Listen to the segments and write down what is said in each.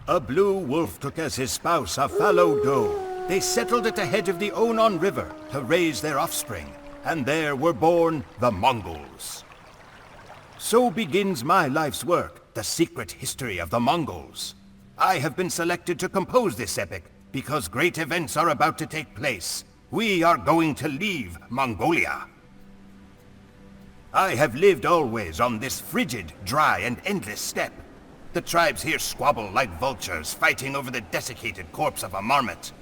A blue wolf took as his spouse a fallow doe. They settled at the head of the Onon River to raise their offspring, and there were born the Mongols. So begins my life's work, the secret history of the Mongols. I have been selected to compose this epic because great events are about to take place. We are going to leave Mongolia. I have lived always on this frigid, dry, and endless steppe. The tribes here squabble like vultures, fighting over the desiccated corpse of a marmot.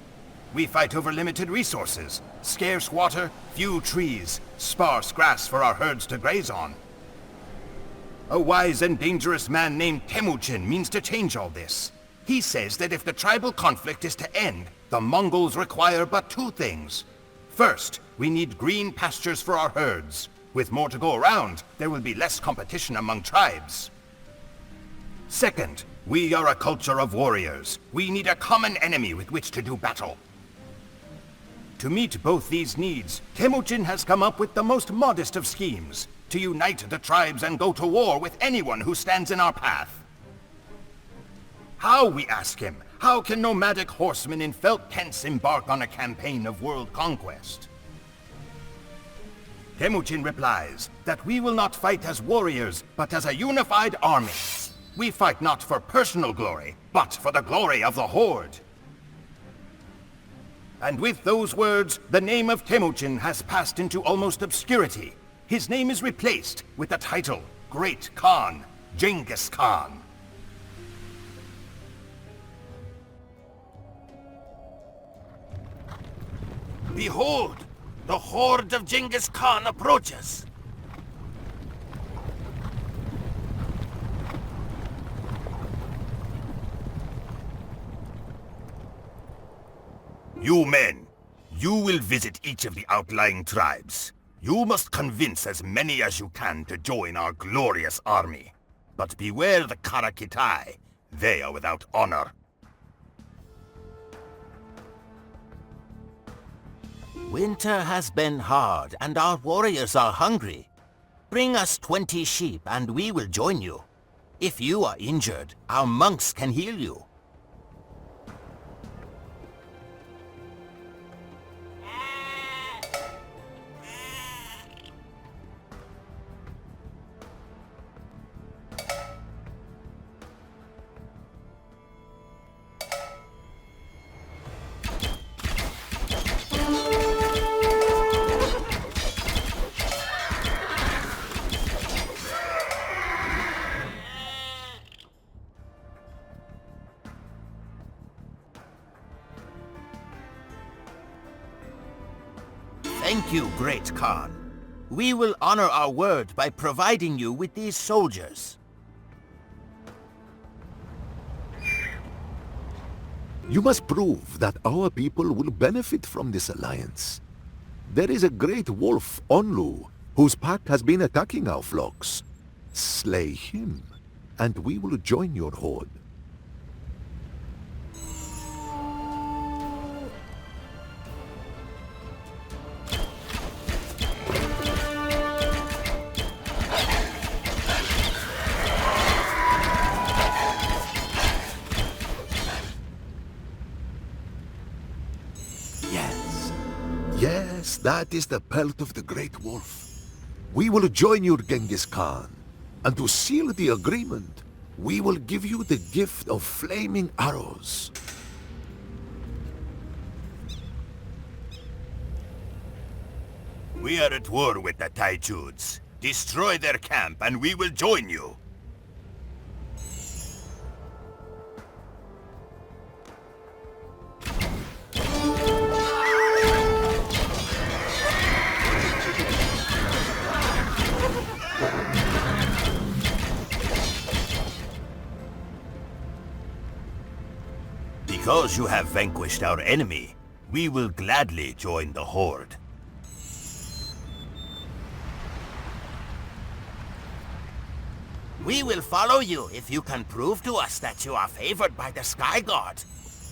We fight over limited resources, scarce water, few trees, sparse grass for our herds to graze on. A wise and dangerous man named Temujin means to change all this. He says that if the tribal conflict is to end, the Mongols require but two things. First, we need green pastures for our herds. With more to go around, there will be less competition among tribes. Second, we are a culture of warriors. We need a common enemy with which to do battle. To meet both these needs, Temujin has come up with the most modest of schemes, to unite the tribes and go to war with anyone who stands in our path. How, we ask him, how can nomadic horsemen in felt tents embark on a campaign of world conquest? Temujin replies that we will not fight as warriors, but as a unified army. We fight not for personal glory, but for the glory of the Horde. And with those words, the name of Temujin has passed into almost obscurity. His name is replaced with the title, Great Khan, Genghis Khan. Behold! The Horde of Genghis Khan approaches! You men, you will visit each of the outlying tribes. You must convince as many as you can to join our glorious army. But beware the Karakitai. They are without honor. Winter has been hard, and our warriors are hungry. Bring us 20 sheep, and we will join you. If you are injured, our monks can heal you. Thank you, Great Khan. We will honor our word by providing you with these soldiers. You must prove that our people will benefit from this alliance. There is a great wolf, Onlu, whose pack has been attacking our flocks. Slay him, and we will join your horde. Yes, that is the pelt of the Great Wolf. We will join you, Genghis Khan. And to seal the agreement, we will give you the gift of flaming arrows. We are at war with the Taichuds. Destroy their camp and we will join you. Because you have vanquished our enemy, we will gladly join the Horde. We will follow you if you can prove to us that you are favored by the Sky God.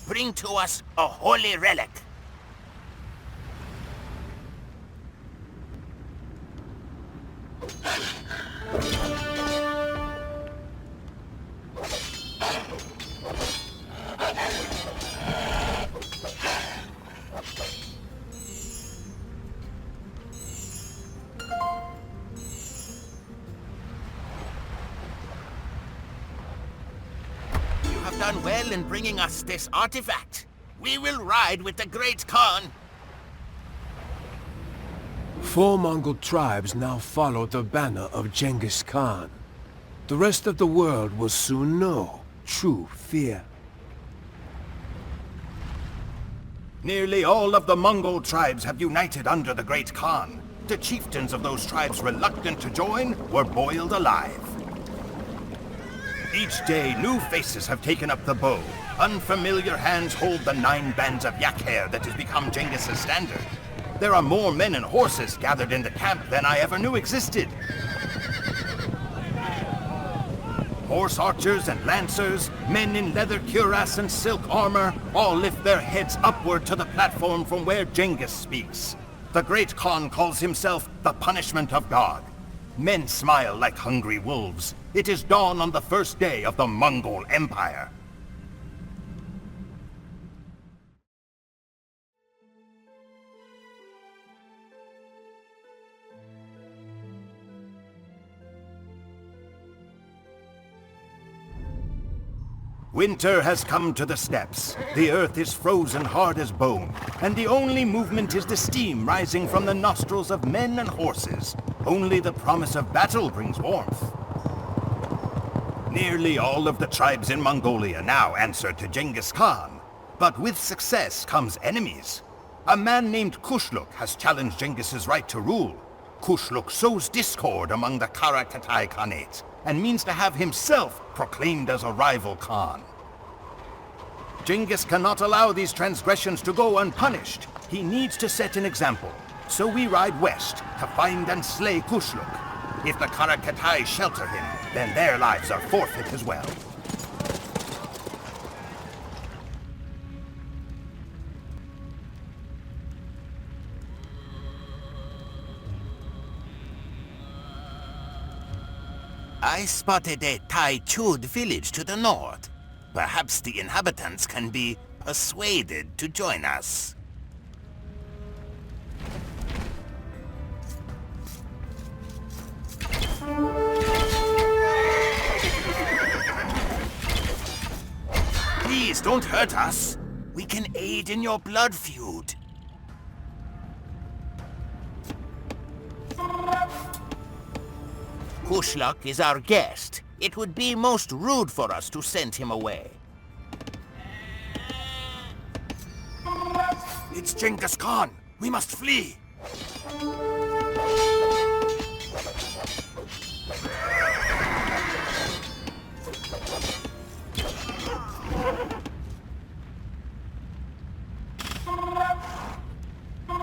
Bring to us a holy relic. done well in bringing us this artifact. We will ride with the Great Khan. 4 Mongol tribes now follow the banner of Genghis Khan. The rest of the world will soon know true fear. Nearly all of the Mongol tribes have united under the Great Khan. The chieftains of those tribes reluctant to join were boiled alive. Each day, new faces have taken up the bow. Unfamiliar hands hold the 9 bands of yak hair that has become Genghis's standard. There are more men and horses gathered in the camp than I ever knew existed. Horse archers and lancers, men in leather cuirass and silk armor, all lift their heads upward to the platform from where Genghis speaks. The Great Khan calls himself the punishment of God. Men smile like hungry wolves. It is dawn on the first day of the Mongol Empire. Winter has come to the steppes. The earth is frozen hard as bone, and the only movement is the steam rising from the nostrils of men and horses. Only the promise of battle brings warmth. Nearly all of the tribes in Mongolia now answer to Genghis Khan, but with success comes enemies. A man named Kushluk has challenged Genghis's right to rule. Kushluk sows discord among the Karakitai Khanate, and means to have himself proclaimed as a rival Khan. Genghis cannot allow these transgressions to go unpunished. He needs to set an example. So we ride west to find and slay Kushluk. If the Karakitai shelter him, then their lives are forfeit as well. I spotted a Tai Chud village to the north. Perhaps the inhabitants can be persuaded to join us. Please don't hurt us. We can aid in your blood feud. Kushluk is our guest. It would be most rude for us to send him away. It's Genghis Khan. We must flee.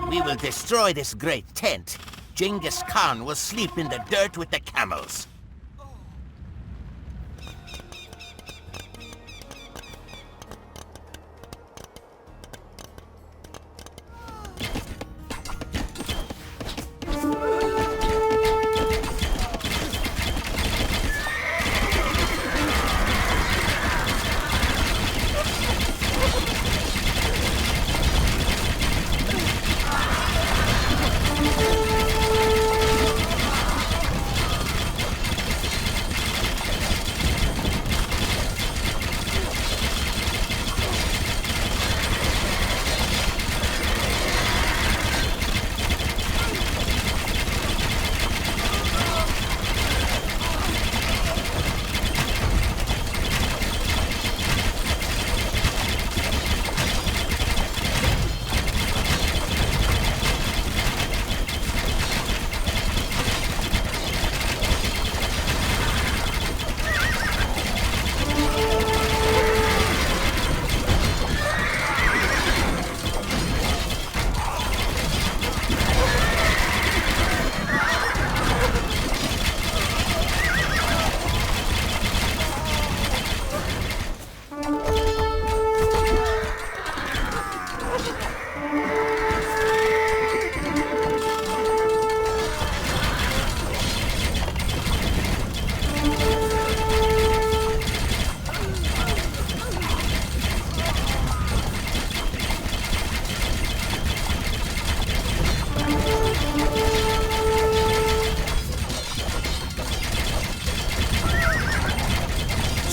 We will destroy this great tent. Genghis Khan will sleep in the dirt with the camels.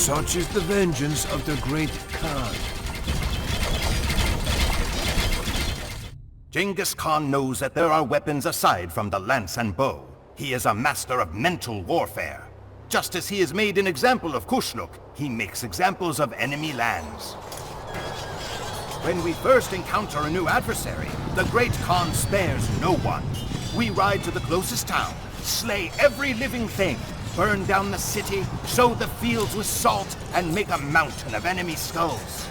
Such is the vengeance of the great Khan. Genghis Khan knows that there are weapons aside from the lance and bow. He is a master of mental warfare. Just as he has made an example of Kushluk, he makes examples of enemy lands. When we first encounter a new adversary, the great Khan spares no one. We ride to the closest town, slay every living thing, burn down the city, sow the fields with salt, and make a mountain of enemy skulls.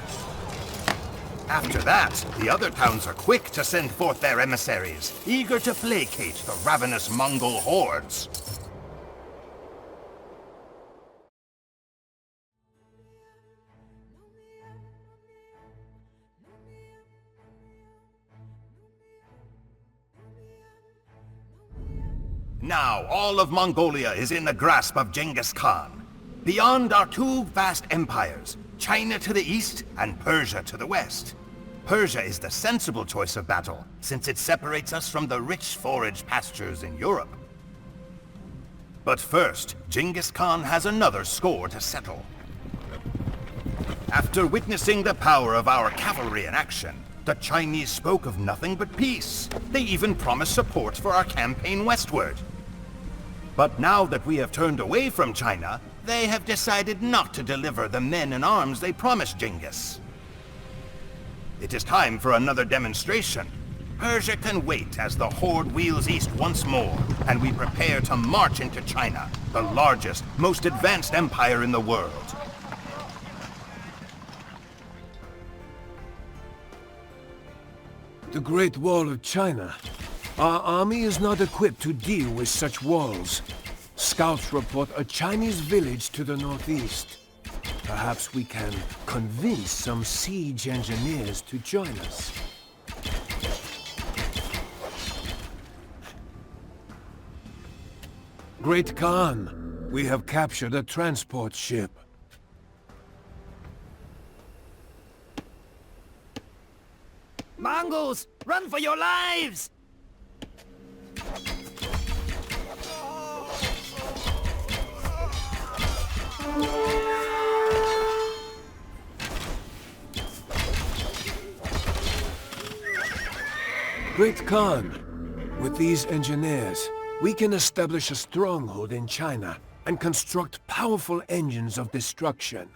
After that, the other towns are quick to send forth their emissaries, eager to placate the ravenous Mongol hordes. Now, all of Mongolia is in the grasp of Genghis Khan. Beyond are two vast empires, China to the east and Persia to the west. Persia is the sensible choice of battle, since it separates us from the rich forage pastures in Europe. But first, Genghis Khan has another score to settle. After witnessing the power of our cavalry in action, the Chinese spoke of nothing but peace. They even promised support for our campaign westward. But now that we have turned away from China, they have decided not to deliver the men and arms they promised Genghis. It is time for another demonstration. Persia can wait as the Horde wheels east once more, and we prepare to march into China, the largest, most advanced empire in the world. The Great Wall of China. Our army is not equipped to deal with such walls. Scouts report a Chinese village to the northeast. Perhaps we can convince some siege engineers to join us. Great Khan, we have captured a transport ship. Mongols, run for your lives! Great Khan, with these engineers, we can establish a stronghold in China and construct powerful engines of destruction.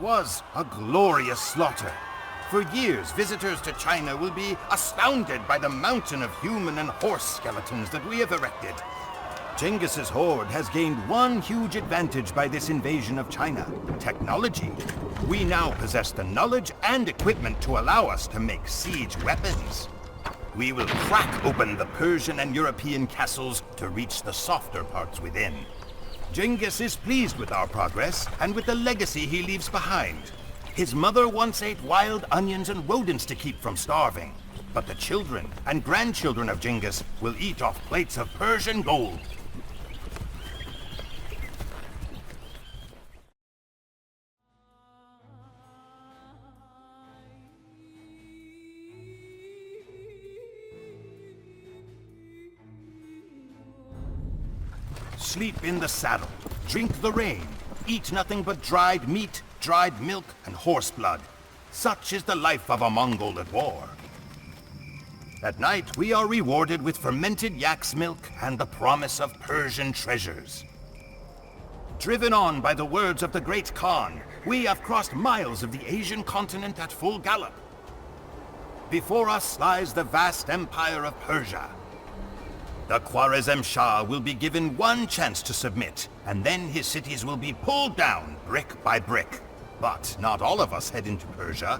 was a glorious slaughter. For years, visitors to China will be astounded by the mountain of human and horse skeletons that we have erected. Genghis's horde has gained one huge advantage by this invasion of China: technology. We now possess the knowledge and equipment to allow us to make siege weapons. We will crack open the Persian and European castles to reach the softer parts within. Genghis is pleased with our progress and with the legacy he leaves behind. His mother once ate wild onions and rodents to keep from starving. But the children and grandchildren of Genghis will eat off plates of Persian gold. Sleep in the saddle, drink the rain, eat nothing but dried meat, dried milk, and horse blood. Such is the life of a Mongol at war. At night, we are rewarded with fermented yak's milk and the promise of Persian treasures. Driven on by the words of the great Khan, we have crossed miles of the Asian continent at full gallop. Before us lies the vast empire of Persia. The Khwarezm Shah will be given one chance to submit, and then his cities will be pulled down brick by brick. But not all of us head into Persia.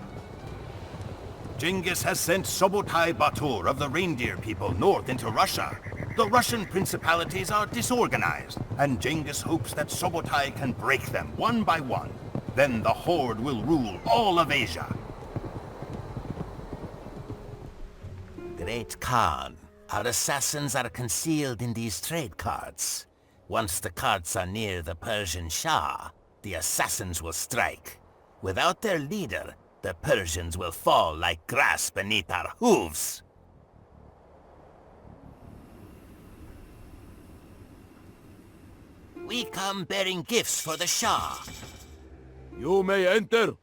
Genghis has sent Subotai Batur of the reindeer people north into Russia. The Russian principalities are disorganized, and Genghis hopes that Subotai can break them one by one. Then the Horde will rule all of Asia. Great Khan, our assassins are concealed in these trade carts. Once the carts are near the Persian Shah, the assassins will strike. Without their leader, the Persians will fall like grass beneath our hooves. We come bearing gifts for the Shah. You may enter.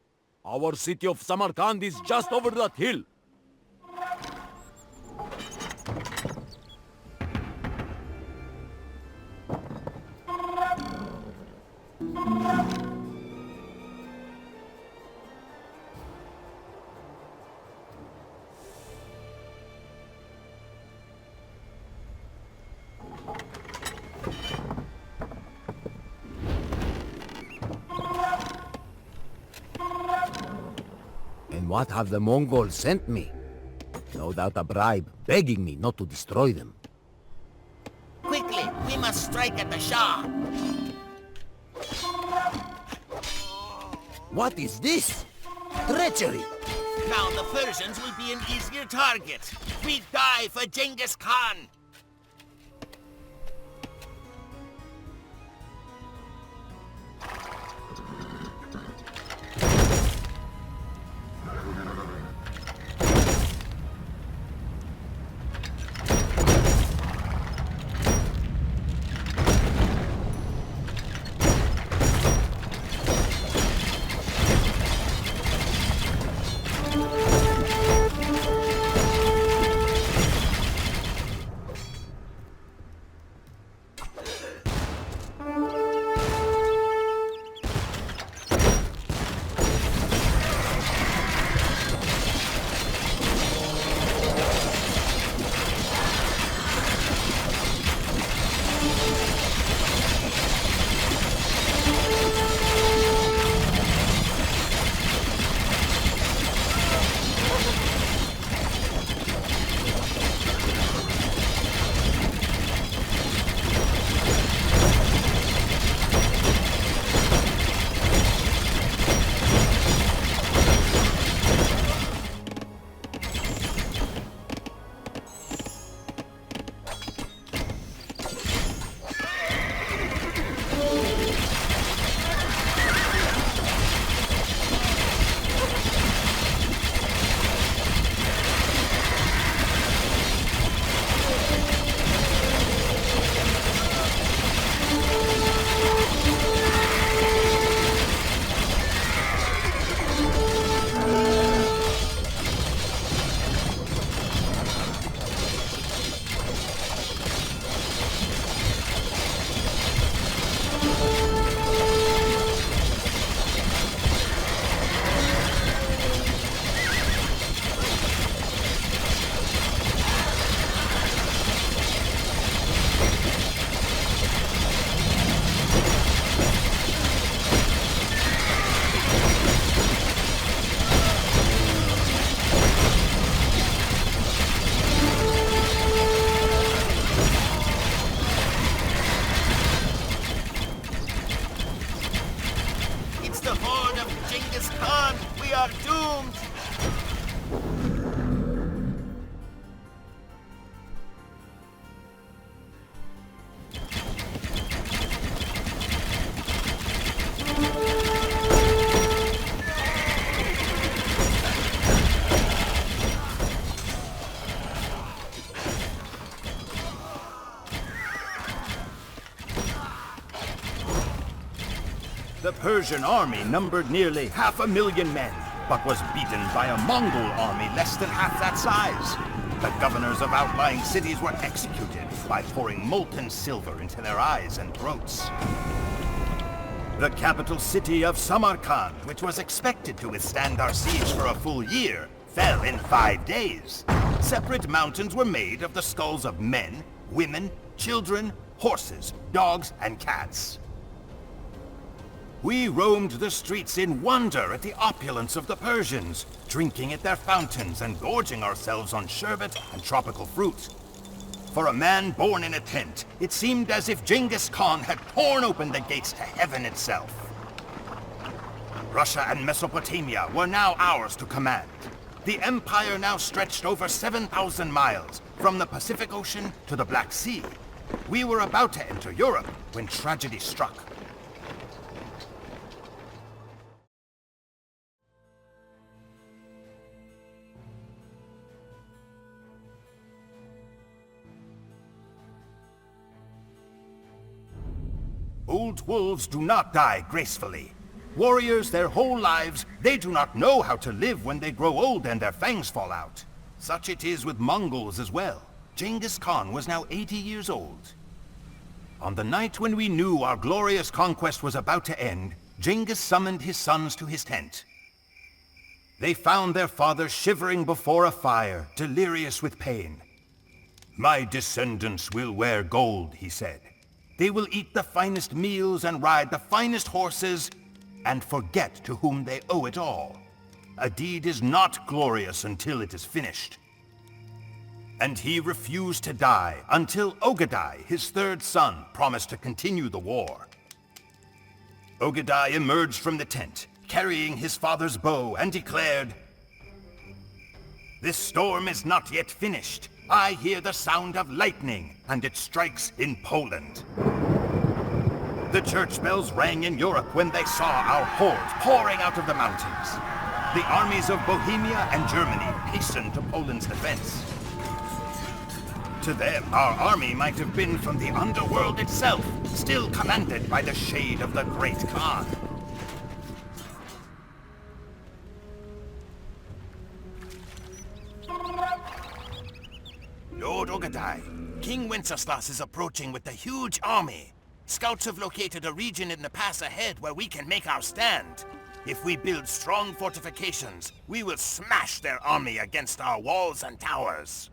Our city of Samarkand is just over that hill. And what have the Mongols sent me? No doubt a bribe, begging me not to destroy them. Quickly, we must strike at the Shah. What is this? Treachery! Now the Persians will be an easier target. We die for Genghis Khan. Khan, we are doomed! The Persian army numbered nearly 500,000 men, but was beaten by a Mongol army less than half that size. The governors of outlying cities were executed by pouring molten silver into their eyes and throats. The capital city of Samarkand, which was expected to withstand our siege for a full year, fell in 5 days. Separate mountains were made of the skulls of men, women, children, horses, dogs, and cats. We roamed the streets in wonder at the opulence of the Persians, drinking at their fountains and gorging ourselves on sherbet and tropical fruit. For a man born in a tent, it seemed as if Genghis Khan had torn open the gates to heaven itself. Russia and Mesopotamia were now ours to command. The empire now stretched over 7,000 miles, from the Pacific Ocean to the Black Sea. We were about to enter Europe when tragedy struck. Old wolves do not die gracefully. Warriors their whole lives, they do not know how to live when they grow old and their fangs fall out. Such it is with Mongols as well. Genghis Khan was now 80 years old. On the night when we knew our glorious conquest was about to end, Genghis summoned his sons to his tent. They found their father shivering before a fire, delirious with pain. "My descendants will wear gold," he said. "They will eat the finest meals and ride the finest horses, and forget to whom they owe it all. A deed is not glorious until it is finished." And he refused to die until Ogedai, his third son, promised to continue the war. Ogedai emerged from the tent, carrying his father's bow, and declared, "This storm is not yet finished. I hear the sound of lightning, and it strikes in Poland." The church bells rang in Europe when they saw our hordes pouring out of the mountains. The armies of Bohemia and Germany hastened to Poland's defense. To them, our army might have been from the underworld itself, still commanded by the shade of the great Khan. Lord Ogedai, King Wenceslas is approaching with a huge army. Scouts have located a region in the pass ahead where we can make our stand. If we build strong fortifications, we will smash their army against our walls and towers.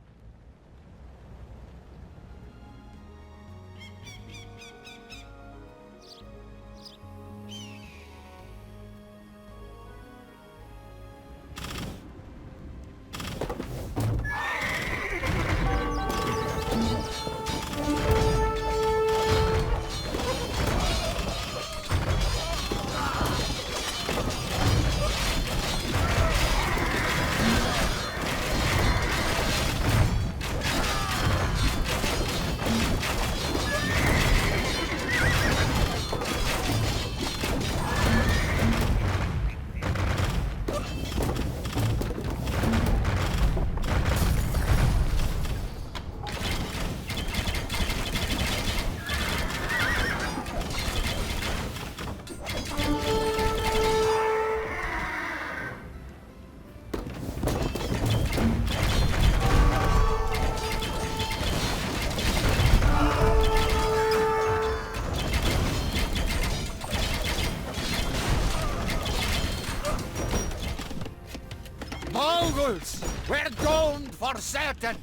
Mongols! We're doomed for certain!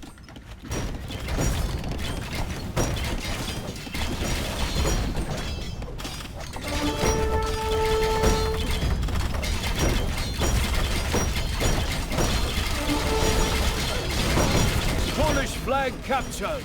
Polish flag captured!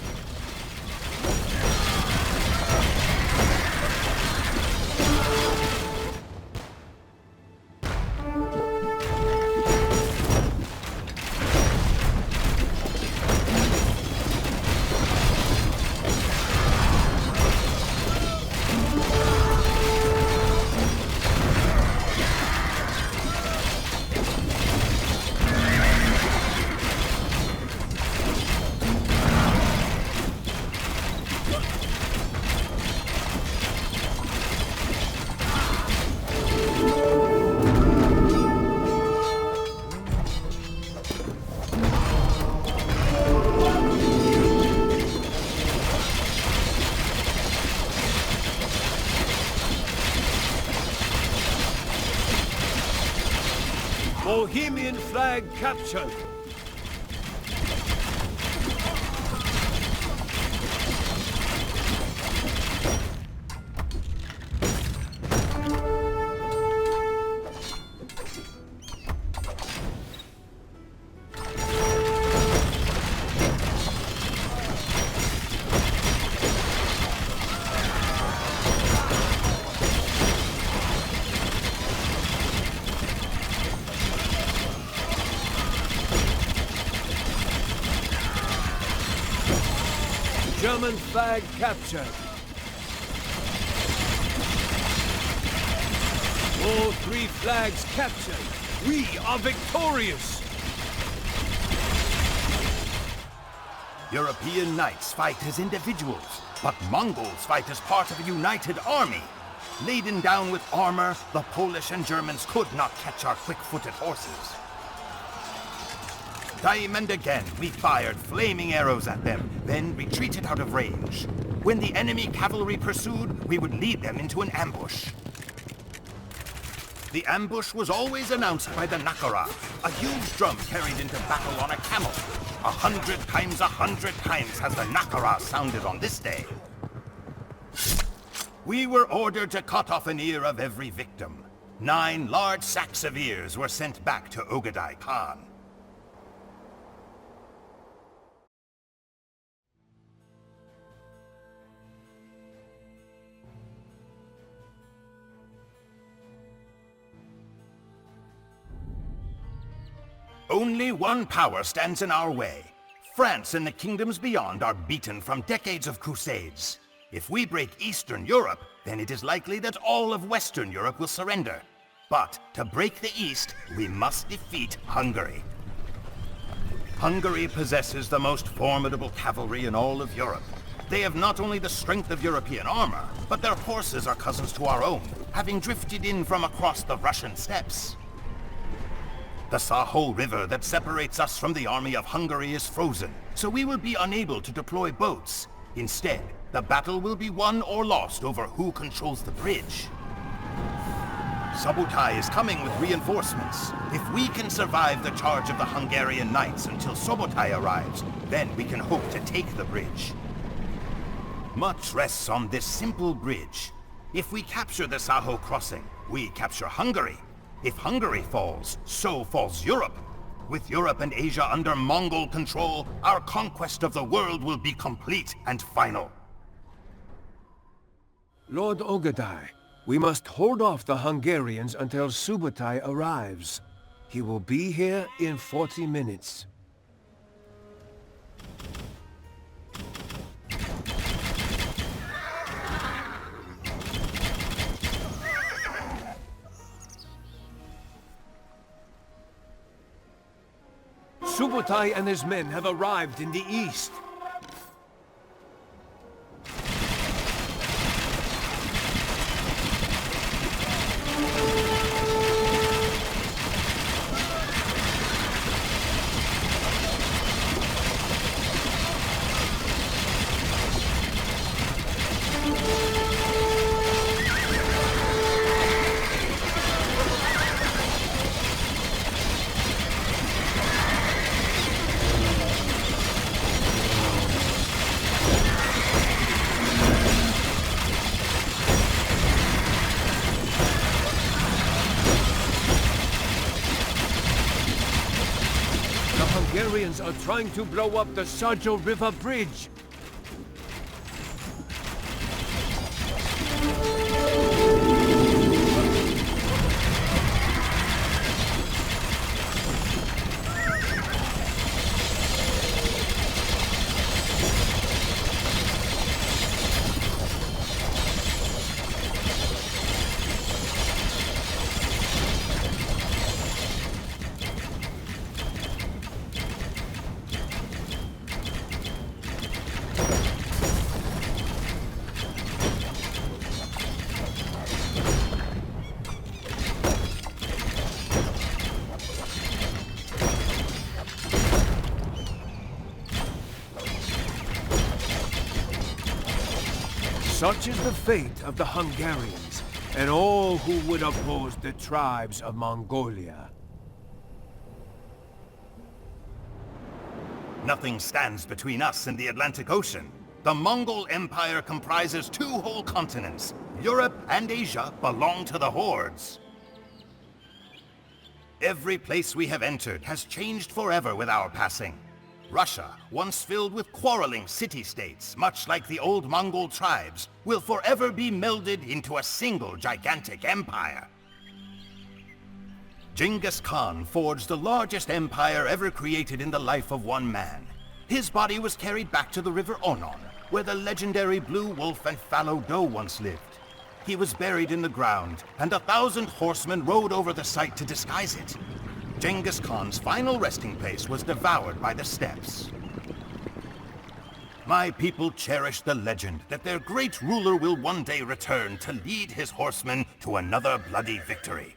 Bohemian flag captured. German flag captured. All 3 flags captured. We are victorious! European knights fight as individuals, but Mongols fight as part of a united army. Laden down with armor, the Polish and Germans could not catch our quick-footed horses. Time and again, we fired flaming arrows at them, then retreated out of range. When the enemy cavalry pursued, we would lead them into an ambush. The ambush was always announced by the Nakara, a huge drum carried into battle on a camel. 100 times 100 times has the Nakara sounded on this day. We were ordered to cut off an ear of every victim. 9 large sacks of ears were sent back to Genghis Khan. Only one power stands in our way. France and the kingdoms beyond are beaten from decades of crusades. If we break Eastern Europe, then it is likely that all of Western Europe will surrender. But to break the East, we must defeat Hungary. Hungary possesses the most formidable cavalry in all of Europe. They have not only the strength of European armor, but their horses are cousins to our own, having drifted in from across the Russian steppes. The ᠴᠢᠭᠭᠢ River that separates us from the army of Hungary is frozen, so we will be unable to deploy boats. Instead, the battle will be won or lost over who controls the bridge. Subotai is coming with reinforcements. If we can survive the charge of the Hungarian knights until Subotai arrives, then we can hope to take the bridge. Much rests on this simple bridge. If we capture the ᠴᠢᠭ crossing, we capture Hungary. If Hungary falls, so falls Europe. With Europe and Asia under Mongol control, our conquest of the world will be complete and final. Lord Ogadai, we must hold off the Hungarians until Subotai arrives. He will be here in 40 minutes. Subotai and his men have arrived in the east. Hungarians are trying to blow up the ᠴᠢᠭ River Bridge. Such is the fate of the Hungarians, and all who would oppose the tribes of Mongolia. Nothing stands between us and the Atlantic Ocean. The Mongol Empire comprises 2 whole continents. Europe and Asia belong to the Hordes. Every place we have entered has changed forever with our passing. Russia, once filled with quarreling city-states, much like the old Mongol tribes, will forever be melded into a single gigantic empire. Genghis Khan forged the largest empire ever created in the life of one man. His body was carried back to the river Onon, where the legendary Blue Wolf and ᠴᠢᠭᠭᠰ once lived. He was buried in the ground, and 1,000 horsemen rode over the site to disguise it. Genghis Khan's final resting place was devoured by the steppes. My people cherish the legend that their great ruler will one day return to lead his horsemen to another bloody victory.